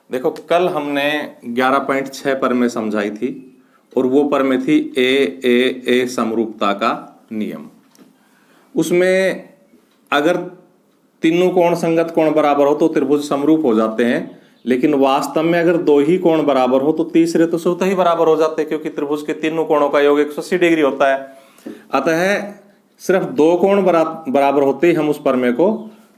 देखो कल हमने 11.6 पर में समझाई थी और वो पर में थी ए समरूपता का नियम। उसमें अगर तीनों कोण संगत कोण बराबर हो तो त्रिभुज समरूप हो जाते हैं, लेकिन वास्तव में अगर दो ही कोण बराबर हो तो तीसरे तो स्वतः ही बराबर हो जाते हैं, क्योंकि त्रिभुज के तीनों कोणों का योग 180 डिग्री होता है। अतः सिर्फ दो कोण बराबर होते ही हम उस परमेय को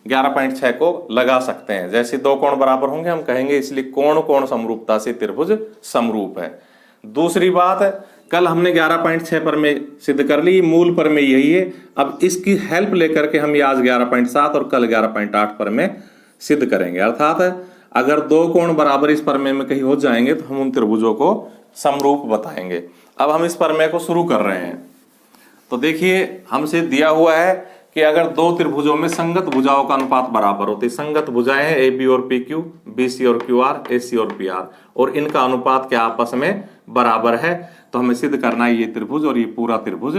11.6 को लगा सकते हैं। जैसे दो कोण बराबर होंगे हम कहेंगे इसलिए कोण कोण समरूपता से त्रिभुज समरूप है। दूसरी बात, कल हमने 11.6 पर में सिद्ध कर ली, मूल पर में यही है। अब इसकी हेल्प लेकर के हम ये आज 11.7 और कल 11.8 पर में सिद्ध करेंगे। अर्थात अगर दो कोण बराबर इस परमेय में कहीं हो जाएंगे तो हम उन त्रिभुजों को समरूप बताएंगे। अब हम इस परमेय को शुरू कर रहे हैं। तो देखिए हमसे दिया हुआ है कि अगर दो त्रिभुजों में संगत भुजाओं का अनुपात बराबर होते, संगत भुजाएं हैं ए बी और पी क्यू, बी सी और क्यू आर, ए सी और पी आर, और इनका अनुपात क्या आपस में बराबर है, तो हमें सिद्ध करना है ये त्रिभुज और ये पूरा त्रिभुज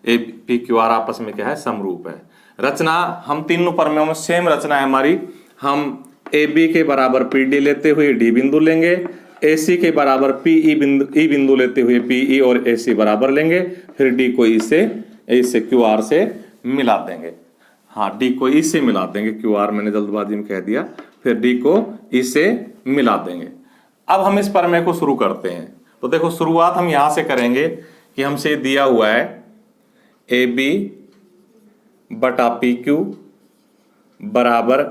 ए पी क्यू आर आपस में क्या है, समरूप है। रचना हम तीनों परमेयों में सेम रचना है हमारी। हम ए बी के बराबर पी डी लेते हुए डी बिंदु लेंगे, ए सी के बराबर पी ई बिंदु लेते हुए पी ई और ए सी बराबर लेंगे, फिर डी को ई से क्यू आर से मिला देंगे। हाँ, डी को ई से मिला देंगे, क्यू आर मैंने जल्दबाजी में कह दिया, फिर डी को ई से मिला देंगे। अब हम इस परमेय को शुरू करते हैं। तो देखो शुरुआत हम यहां से करेंगे कि हमसे दिया हुआ है ए बी बटा पी क्यू बराबर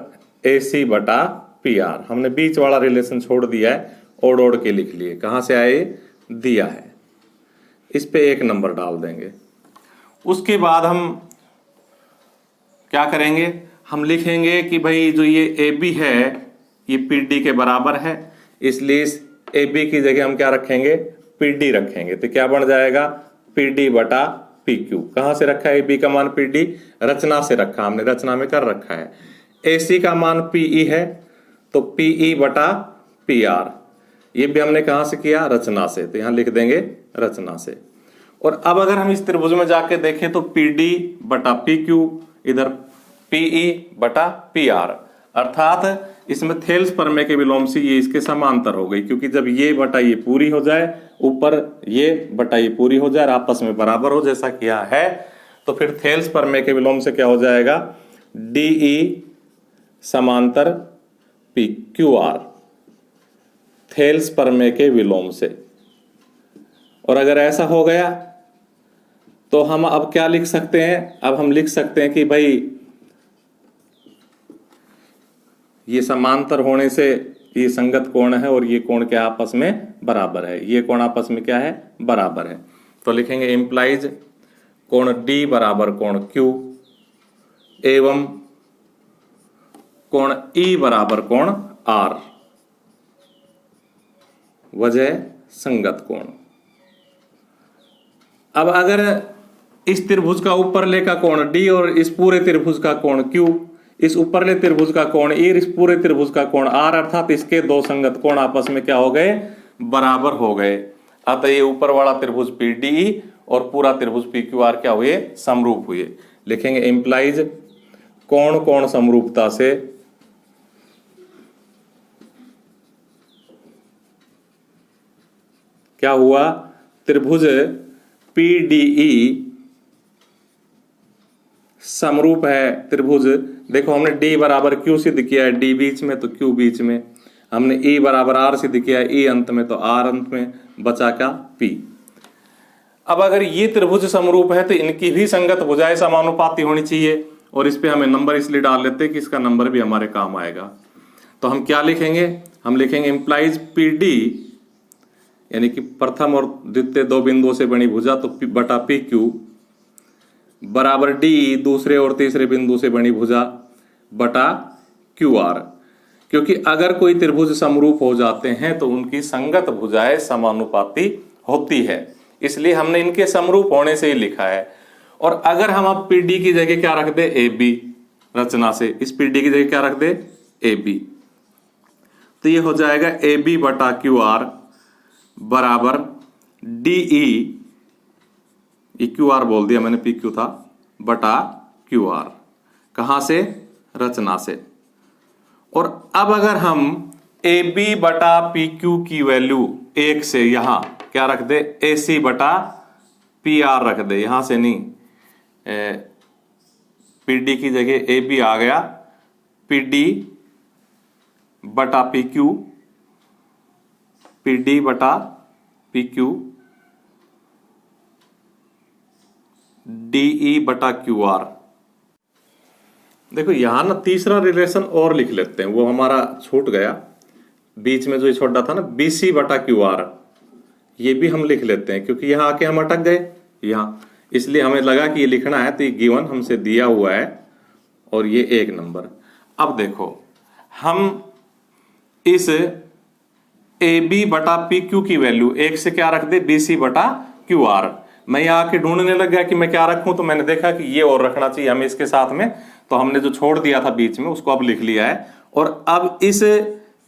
ए सी बटा पी आर। हमने बीच वाला रिलेशन छोड़ दिया है, ओड ओड के लिख लिए। कहां से आए, दिया है, इस पे 1 नंबर डाल देंगे। उसके बाद हम क्या करेंगे, हम लिखेंगे कि भाई जो ये ए बी है ये पी डी के बराबर है, इसलिए इस ए बी की जगह हम क्या रखेंगे, पी डी रखेंगे। तो क्या बन जाएगा, पी डी बटा पी क्यू। कहां से रखा है ए बी का मान पी डी, रचना से रखा, हमने रचना में कर रखा है। ए सी का मान पी ई है तो पी ई बटा पी आर, ये भी हमने कहां से किया, रचना से, तो यहां लिख देंगे रचना से। और अब अगर हम इस त्रिभुज में जाके देखें तो पी डी बटा पी क्यू, इधर पी ई बटा पी आर, अर्थात इसमें थेल्स परमेय के विलोम से ये इसके समांतर हो गई, क्योंकि जब ये बटा ये पूरी हो जाए, ऊपर ये बटा ये पूरी हो जाए और आपस में बराबर हो जैसा किया है, तो फिर थेल्स परमेय के विलोम से क्या हो जाएगा, डी ई समांतर पी क्यू आर, थेल्स परमेय के विलोम से। और अगर ऐसा हो गया तो हम अब क्या लिख सकते हैं, अब हम लिख सकते हैं कि भाई ये समांतर होने से ये संगत कोण है और ये कोण क्या आपस में बराबर है, ये कोण आपस में क्या है, बराबर है। तो लिखेंगे इंप्लाइज कोण डी बराबर कोण क्यू एवं कोण ई बराबर कोण आर, वजह संगत कोण। अब अगर इस त्रिभुज का ऊपरले का कोण डी और इस पूरे त्रिभुज का कोण क्यू, इस ऊपरले त्रिभुज का कोण ई, इस पूरे त्रिभुज का कोण आर, अर्थात इसके दो संगत कोण आपस में क्या हो गए, बराबर हो गए। अतः ये ऊपर वाला त्रिभुज पी डी और पूरा त्रिभुज पी क्यू आर क्या हुए, समरूप हुए। लिखेंगे इंप्लाइज कोण कोण समरूपता से क्या हुआ, त्रिभुज पीडीई समरूप है त्रिभुज। देखो हमने डी बराबर क्यू सिद्ध किया है, डी बीच में तो क्यू बीच में, हमने ई बराबर आर सिद्ध किया है, ई अंत में तो आर अंत में, बचा क्या, पी। अब अगर ये त्रिभुज समरूप है तो इनकी भी संगत भुजाएं समानुपाती होनी चाहिए, और इस पे हमें नंबर इसलिए डाल लेते हैं कि इसका नंबर भी हमारे काम आएगा। तो हम क्या लिखेंगे, हम लिखेंगे इंप्लाइज पी डी, यानी कि प्रथम और द्वितीय दो बिंदुओं से बनी भुजा तो बटा पी क्यू बराबर डी दूसरे और तीसरे बिंदु से बनी भुजा बटा क्यू आर। क्योंकि अगर कोई त्रिभुज समरूप हो जाते हैं तो उनकी संगत भुजाएं समानुपाती होती है, इसलिए हमने इनके समरूप होने से ही लिखा है। और अगर हम अब पी डी की जगह क्या रख दे, ए बी, रचना से इस पी डी की जगह क्या रख दे, ए बी, तो ये हो जाएगा ए बी बटा क्यू आर बराबर डी ई, क्यू आर बोल दिया मैंने, पी क्यू था, बटा क्यू आर। कहां से, रचना से। और अब अगर हम ए बी बटा पी क्यू की वैल्यू 1 से यहां क्या रख दे, ए सी बटा पी आर रख दे, यहां से नहीं, पी डी की जगह ए बी आ गया, पी डी बटा पी क्यू, पी डी बटा पी क्यू, डी ई बटा क्यू आर। देखो यहां ना तीसरा रिलेशन और लिख लेते हैं, वो हमारा छूट गया बीच में, जो छोटा था ना, बी सी बटा क्यू आर, ये भी हम लिख लेते हैं क्योंकि यहां आके हम अटक गए यहां, इसलिए हमें लगा कि ये लिखना है, तो ये गिवन हमसे दिया हुआ है और ये 1 नंबर। अब देखो हम इस ए बी बटा पी क्यू की वैल्यू 1 से क्या रख दे, बी सी बटा क्यू आर। मैं यहाँ आके ढूंढने लग गया कि मैं क्या रखूं, तो मैंने देखा कि ये और रखना चाहिए हमें इसके साथ में, तो हमने जो छोड़ दिया था बीच में उसको अब लिख लिया है। और अब इस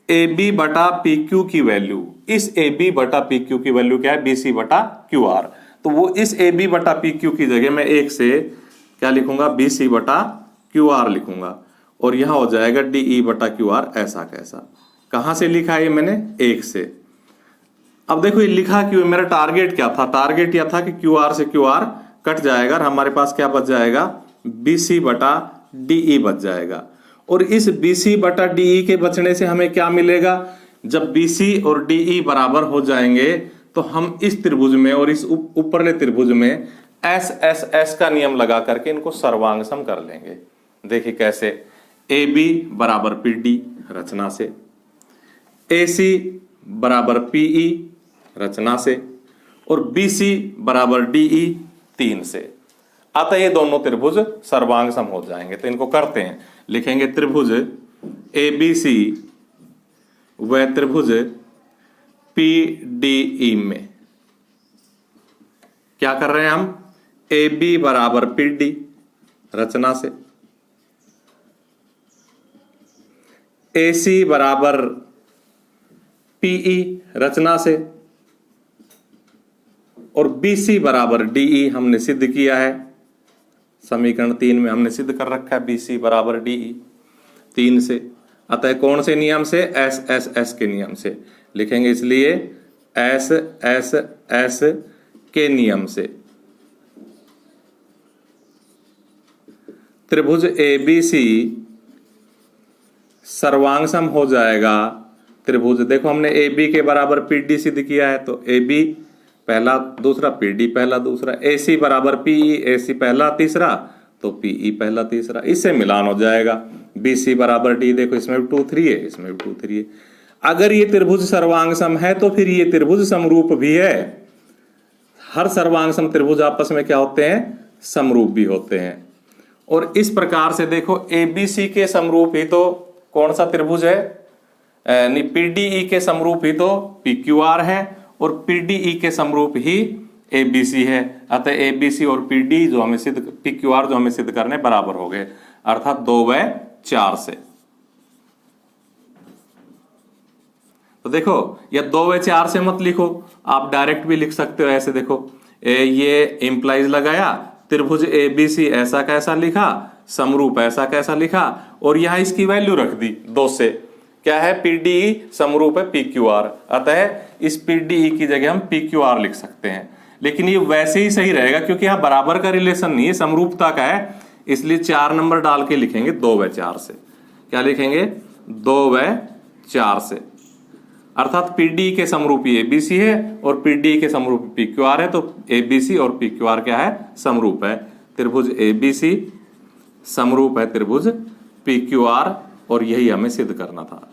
ए बी बटा पी क्यू की वैल्यू, इस ए बी बटा पी क्यू की वैल्यू क्या है, बी सी बटा क्यू आर। तो वो इस ए बी बटा पी क्यू की जगह मैं 1 से क्या लिखूंगा, बी सी बटा क्यू आर लिखूंगा, और यहां हो जाएगा डी ई बटा क्यू आर, ऐसा कैसा। कहां से लिखा है ये मैंने, 1 से। अब देखो ये लिखा क्यों, मेरा टारगेट क्या था, टारगेट यह था कि क्यू आर से क्यू आर कट जाएगा और हमारे पास क्या बच जाएगा, बी सी बटा डी ई बच जाएगा। और इस बी सी बटा डी ई के बचने से हमें क्या मिलेगा, जब बी सी और डी ई बराबर हो जाएंगे तो हम इस त्रिभुज में और इस ऊपरले त्रिभुज में एस एस एस का नियम लगा करके इनको सर्वांग सम कर लेंगे। देखिए कैसे, ए बी बराबर पी डी रचना से, ए सी बराबर पी ई रचना से, और बी सी बराबर डी ई 3 से। अतः ये दोनों त्रिभुज सर्वांग सम हो जाएंगे। तो इनको करते हैं, लिखेंगे त्रिभुज ए बी सी व त्रिभुज पी डी ई में क्या कर रहे हैं हम, ए बी बराबर पी डी रचना से, ए सी बराबर पीई रचना से, और बीसी बराबर डीई हमने सिद्ध किया है, समीकरण 3 में हमने सिद्ध कर रखा है बीसी बराबर डीई 3 से। अतः कौन से नियम से, एस एस एस के नियम से लिखेंगे, इसलिए एस एस एस के नियम से त्रिभुज ए बी सी सर्वांग सम हो जाएगा। त्रिभुज देखो हमने ए बी के बराबर पी डी सिद्ध किया है, तो ए बी पहला दूसरा, पी डी पहला दूसरा, ए सी बराबर पीई, ए सी पहला तीसरा तो पीई पहला तीसरा, इससे मिलान हो जाएगा। बी सी बराबर डी, देखो इसमें भी 2 3 है, इसमें भी 2 3 है। अगर ये त्रिभुज सर्वांग सम है तो फिर ये त्रिभुज समरूप भी है। हर सर्वांग सम त्रिभुज आपस में क्या होते हैं, समरूप भी होते हैं। और इस प्रकार से देखो ए बी सी के समरूप ही तो कौन सा त्रिभुज है, पी डी ई के समरूप ही तो पी क्यू आर है, और पी डी ई के समरूप ही ए बी सी है। अतः ए बी सी और पी डी जो हमें सिद्ध, पी क्यू आर जो हमें सिद्ध करने बराबर हो गए, अर्थात 2 व 4 से। तो देखो ये 2 व 4 से मत लिखो, आप डायरेक्ट भी लिख सकते हो ऐसे। देखो ये इंप्लाइज लगाया, त्रिभुज ए बी सी ऐसा कैसा लिखा, समरूप ऐसा कैसा लिखा, और यहां इसकी वैल्यू रख दी 2 से, क्या है, पी डी ई समरूप है पी क्यू आर, अतः इस पी डी ई की जगह हम पी क्यू आर लिख सकते हैं। लेकिन ये वैसे ही सही रहेगा क्योंकि यहाँ बराबर का रिलेशन नहीं है, समरूपता का है, इसलिए 4 नंबर डाल के लिखेंगे 2 व 4 से। क्या लिखेंगे, 2 व 4 से, अर्थात पी डी के समरूप ए बी सी है और पी डी के समरूप पी क्यू आर है, तो ए बी सी और पी क्यू आर क्या है, समरूप है। त्रिभुज ए बी सी समरूप है त्रिभुज पी क्यू आर, और यही हमें सिद्ध करना था।